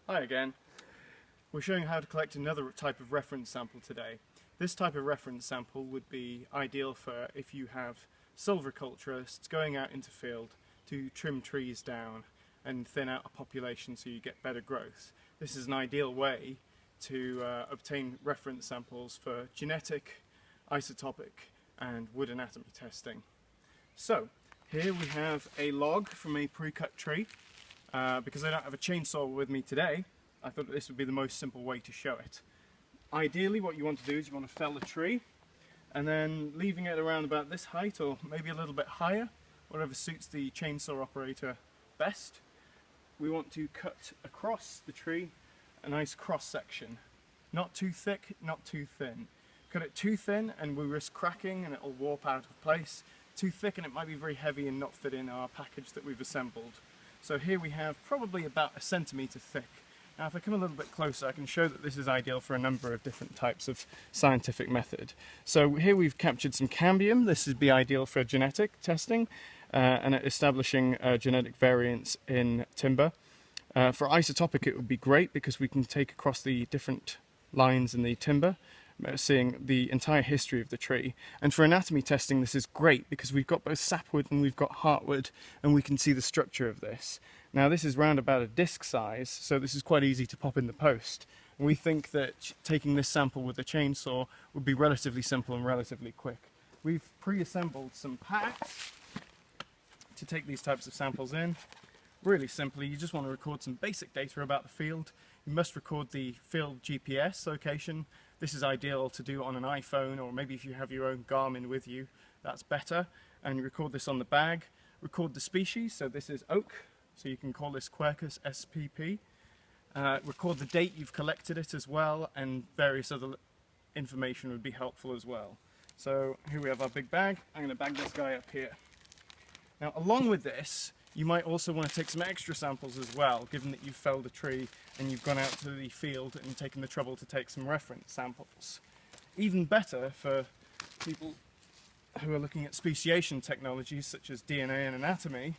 Hi again. We're showing how to collect another type of reference sample today. This type of reference sample would be ideal for if you have silviculturists going out into field to trim trees down and thin out a population so you get better growth. This is an ideal way to obtain reference samples for genetic, isotopic and wood anatomy testing. So here we have a log from a pre-cut tree. Because I don't have a chainsaw with me today, I thought that this would be the most simple way to show it. Ideally what you want to do is you want to fell a tree and then leaving it around about this height or maybe a little bit higher, whatever suits the chainsaw operator best. We want to cut across the tree a nice cross section. Not too thick, not too thin. Cut it too thin and we risk cracking and it will warp out of place. Too thick and it might be very heavy and not fit in our package that we've assembled. So here we have probably about a centimetre thick. Now if I come a little bit closer I can show that this is ideal for a number of different types of scientific method. So here we've captured some cambium. This would be ideal for genetic testing and establishing genetic variants in timber. For isotopic it would be great because we can take across the different lines in the timber, seeing the entire history of the tree. And for anatomy testing this is great because we've got both sapwood and we've got heartwood and we can see the structure of this. Now this is round about a disc size, so this is quite easy to pop in the post. We think that taking this sample with a chainsaw would be relatively simple and relatively quick. We've pre-assembled some packs to take these types of samples in. Really simply, you just want to record some basic data about the field. You must record the field GPS location. This is ideal to do on an iPhone, or maybe if you have your own Garmin with you, that's better. And you record this on the bag. Record the species, so this is oak, so you can call this Quercus spp. Record the date you've collected it as well, and various other information would be helpful as well. So here we have our big bag. I'm going to bag this guy up here. Now along with this, you might also want to take some extra samples as well, given that you've felled a tree and you've gone out to the field and taken the trouble to take some reference samples. Even better for people who are looking at speciation technologies such as DNA and anatomy,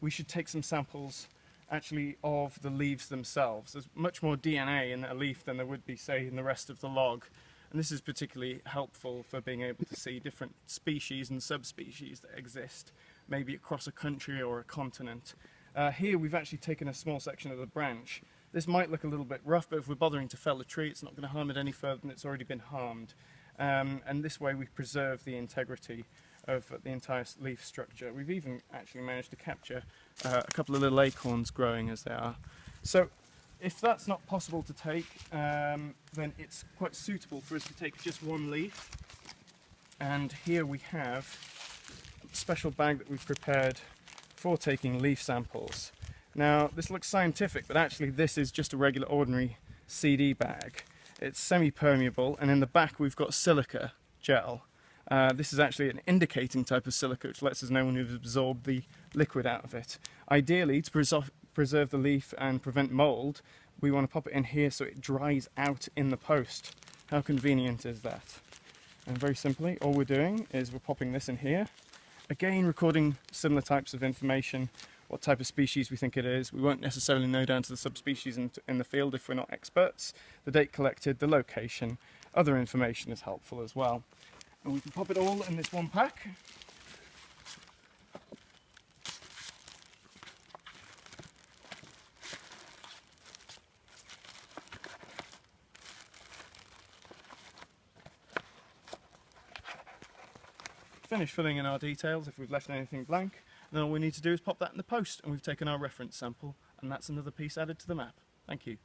we should take some samples actually of the leaves themselves. There's much more DNA in a leaf than there would be, say, in the rest of the log. And this is particularly helpful for being able to see different species and subspecies that exist, maybe across a country or a continent. Here we've actually taken a small section of the branch. This might look a little bit rough, but if we're bothering to fell a tree, it's not going to harm it any further than it's already been harmed. And this way we preserve the integrity of the entire leaf structure. We've even actually managed to capture a couple of little acorns growing as they are. So if that's not possible to take, then it's quite suitable for us to take just one leaf. And here we have a special bag that we've prepared for taking leaf samples. Now this looks scientific, but actually this is just a regular ordinary CD bag. It's semi-permeable, and in the back we've got silica gel. This is actually an indicating type of silica which lets us know when we've absorbed the liquid out of it. Ideally, to preserve the leaf and prevent mould, we want to pop it in here so it dries out in the post. How convenient is that? And very simply, all we're doing is we're popping this in here. Again, recording similar types of information, what type of species we think it is. We won't necessarily know down to the subspecies in the field if we're not experts. The date collected, the location, other information is helpful as well. And we can pop it all in this one pack. Finish filling in our details if we've left anything blank, then all we need to do is pop that in the post and we've taken our reference sample, and that's another piece added to the map. Thank you.